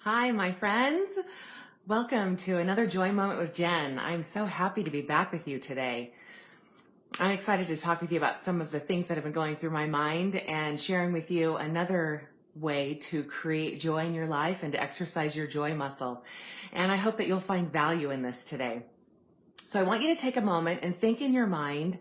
Hi, my friends. Welcome to another Joy Moment with Jen. I'm so happy to be back with you today. I'm excited to talk with you about some of the things that have been going through my mind and sharing with you another way to create joy in your life and to exercise your joy muscle. And I hope that you'll find value in this today. So I want you to take a moment and think in your mind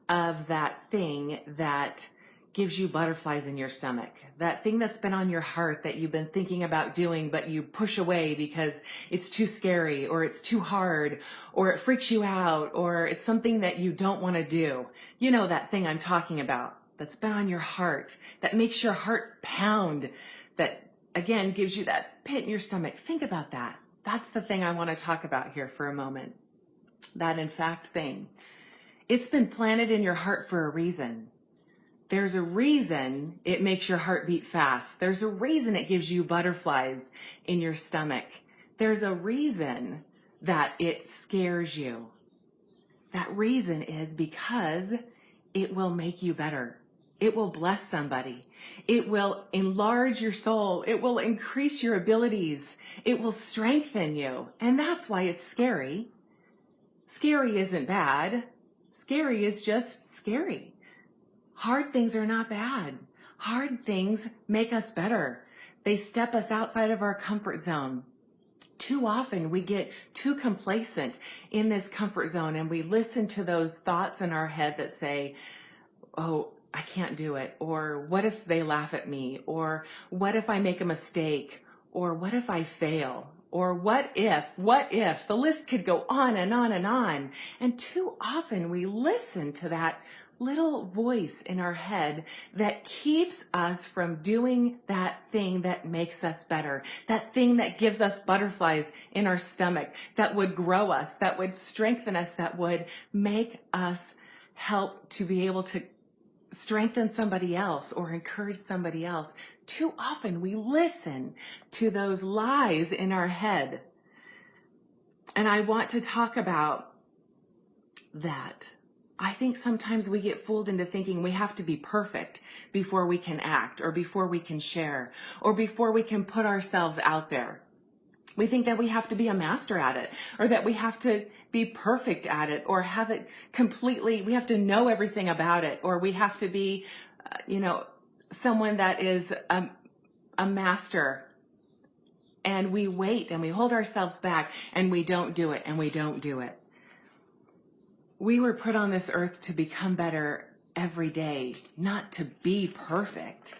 of that thing that gives you butterflies in your stomach, that thing that's been on your heart that you've been thinking about doing, but you push away because it's too scary or it's too hard or it freaks you out or it's something that you don't want to do. You know that thing I'm talking about that's been on your heart, that makes your heart pound, that again gives you that pit in your stomach. Think about that. That's the thing I want to talk about here for a moment. That in fact thing. It's been planted in your heart for a reason. There's a reason it makes your heart beat fast. There's a reason it gives you butterflies in your stomach. There's a reason that it scares you. That reason is because it will make you better. It will bless somebody. It will enlarge your soul. It will increase your abilities. It will strengthen you. And that's why it's scary. Scary isn't bad. Scary is just scary. Hard things are not bad. Hard things make us better. They step us outside of our comfort zone. Too often we get too complacent in this comfort zone and we listen to those thoughts in our head that say, oh, I can't do it. Or what if they laugh at me? Or what if I make a mistake? Or what if I fail? Or what if, the list could go on and on and on. And too often we listen to that little voice in our head that keeps us from doing that thing that makes us better, that thing that gives us butterflies in our stomach, that would grow us, that would strengthen us, that would make us help to be able to strengthen somebody else or encourage somebody else. Too often we listen to those lies in our head. And I want to talk about that. I think sometimes we get fooled into thinking we have to be perfect before we can act or before we can share or before we can put ourselves out there. We think that we have to be a master at it or that we have to be perfect at it or have it completely, we have to know everything about it or we have to be, someone that is a master. And we wait and we hold ourselves back and we don't do it and we don't do it. We were put on this earth to become better every day, not to be perfect.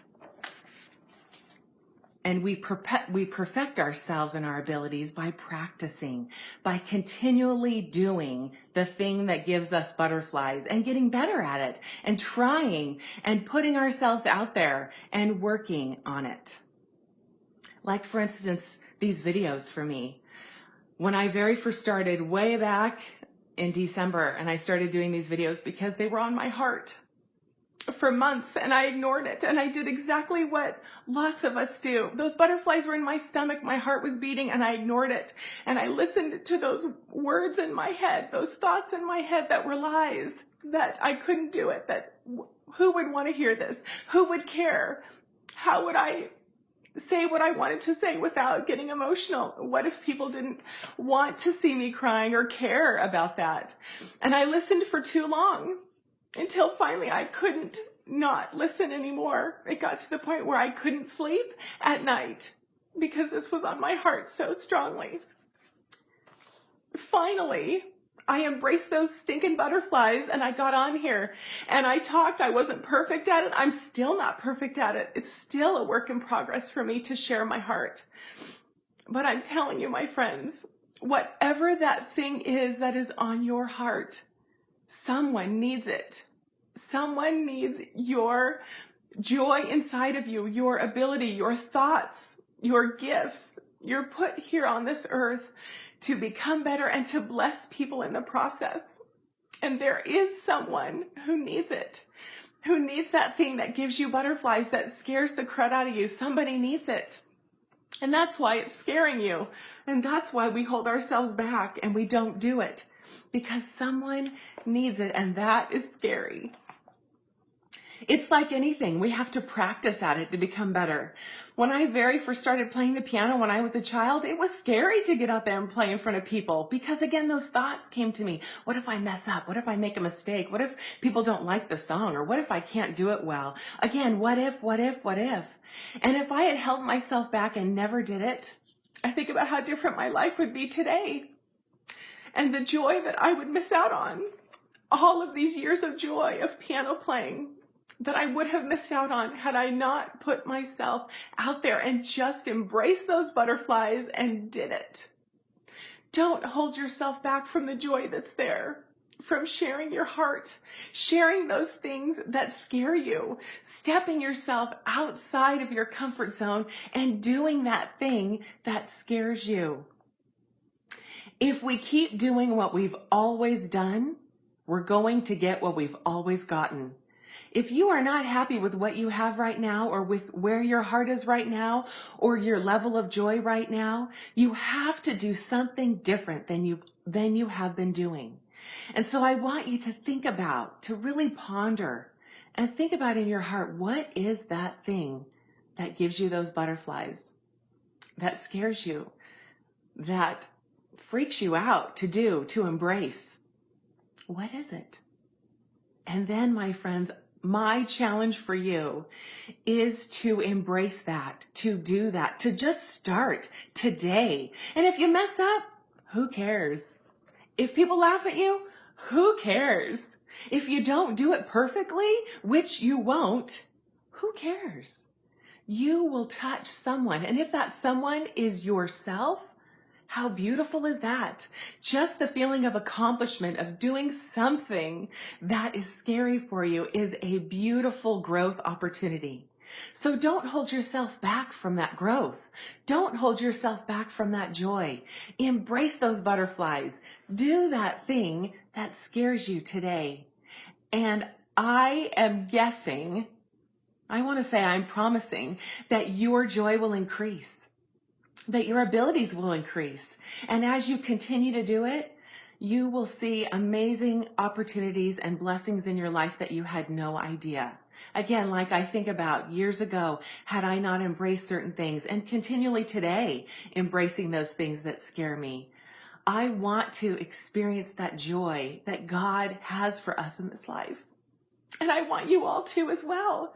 And we perfect ourselves and our abilities by practicing, by continually doing the thing that gives us butterflies and getting better at it and trying and putting ourselves out there and working on it. Like, for instance, these videos for me. When I very first started way back in December, and I started doing these videos because they were on my heart for months and I ignored it and I did exactly what lots of us do. Those butterflies were in my stomach, my heart was beating and I ignored it. And I listened to those words in my head, those thoughts in my head that were lies, that I couldn't do it, that who would want to hear this? Who would care? How would I say what I wanted to say without getting emotional? What if people didn't want to see me crying or care about that? And I listened for too long until finally I couldn't not listen anymore. It got to the point where I couldn't sleep at night because this was on my heart so strongly. Finally, I embraced those stinking butterflies and I got on here and I talked. I wasn't perfect at it. I'm still not perfect at it. It's still a work in progress for me to share my heart. But I'm telling you, my friends, whatever that thing is that is on your heart, someone needs it. Someone needs your joy inside of you, your ability, your thoughts, your gifts. You're put here on this earth to become better and to bless people in the process. And there is someone who needs it, who needs that thing that gives you butterflies, that scares the crud out of you. Somebody needs it. And that's why it's scaring you. And that's why we hold ourselves back and we don't do it. Because someone needs it, and that is scary. It's like anything. We have to practice at it to become better. When I very first started playing the piano when I was a child, it was scary to get out there and play in front of people because, again, those thoughts came to me. What if I mess up? What if I make a mistake? What if people don't like the song? Or what if I can't do it well? Again, what if, what if, what if? And if I had held myself back and never did it, I think about how different my life would be today and the joy that I would miss out on. All of these years of joy of piano playing that I would have missed out on had I not put myself out there and just embraced those butterflies and did it. Don't hold yourself back from the joy that's there, from sharing your heart, sharing those things that scare you, stepping yourself outside of your comfort zone and doing that thing that scares you. If we keep doing what we've always done, we're going to get what we've always gotten. If you are not happy with what you have right now or with where your heart is right now or your level of joy right now, you have to do something different than you have been doing. And so I want you to think about, to really ponder and think about in your heart, what is that thing that gives you those butterflies, that scares you, that freaks you out to do, to embrace? What is it? And then, my friends, my challenge for you is to embrace that, to do that, to just start today. And if you mess up, who cares? If people laugh at you, who cares? If you don't do it perfectly, which you won't, who cares? You will touch someone. And if that someone is yourself, how beautiful is that? Just the feeling of accomplishment, of doing something that is scary for you, is a beautiful growth opportunity. So don't hold yourself back from that growth. Don't hold yourself back from that joy. Embrace those butterflies. Do that thing that scares you today. And I am guessing, I'm promising that your joy will increase, that your abilities will increase. And as you continue to do it, you will see amazing opportunities and blessings in your life that you had no idea. Again, like I think about years ago, had I not embraced certain things, and continually today, embracing those things that scare me, I want to experience that joy that God has for us in this life. And I want you all to as well.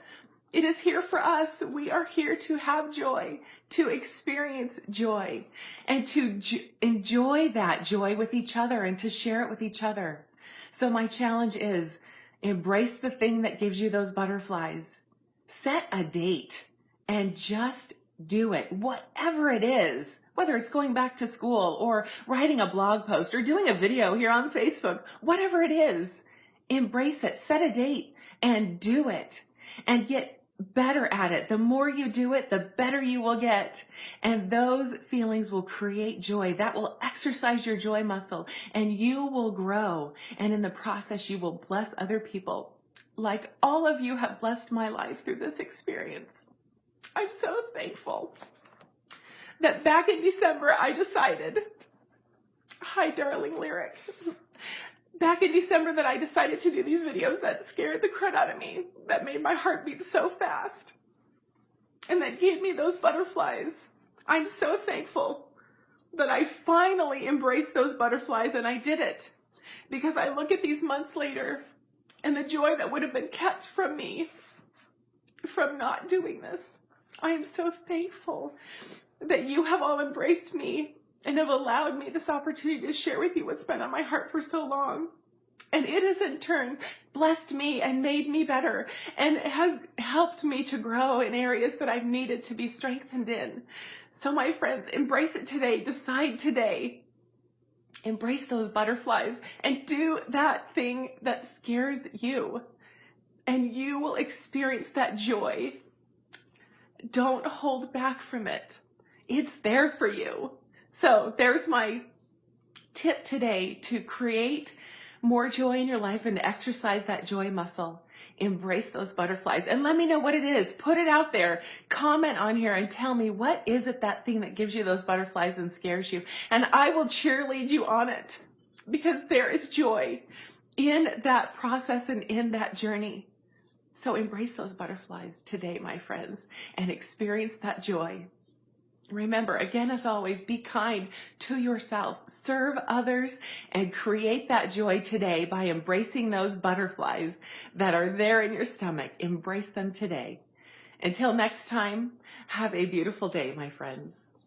It is here for us. We are here to have joy, to experience joy, and to enjoy that joy with each other and to share it with each other. So my challenge is, embrace the thing that gives you those butterflies. Set a date and just do it, whatever it is, whether it's going back to school or writing a blog post or doing a video here on Facebook, whatever it is, embrace it, set a date and do it and get better at it. The more you do it, the better you will get. And those feelings will create joy. That will exercise your joy muscle and you will grow. And in the process, you will bless other people like all of you have blessed my life through this experience. I'm so thankful that back in December, I decided, hi, darling Lyric. Back in December that I decided to do these videos that scared the crud out of me, that made my heart beat so fast, and that gave me those butterflies. I'm so thankful that I finally embraced those butterflies and I did it, because I look at these months later and the joy that would have been kept from me from not doing this. I am so thankful that you have all embraced me and have allowed me this opportunity to share with you what's been on my heart for so long. And it has in turn blessed me and made me better and has helped me to grow in areas that I've needed to be strengthened in. So my friends, embrace it today. Decide today. Embrace those butterflies and do that thing that scares you. And you will experience that joy. Don't hold back from it. It's there for you. So there's my tip today to create more joy in your life and to exercise that joy muscle. Embrace those butterflies and let me know what it is. Put it out there. Comment on here and tell me, what is it, that thing that gives you those butterflies and scares you? And I will cheerlead you on it, because there is joy in that process and in that journey. So embrace those butterflies today, my friends, and experience that joy. Remember, again, as always, be kind to yourself, serve others, and create that joy today by embracing those butterflies that are there in your stomach. Embrace them today. Until next time, have a beautiful day, my friends.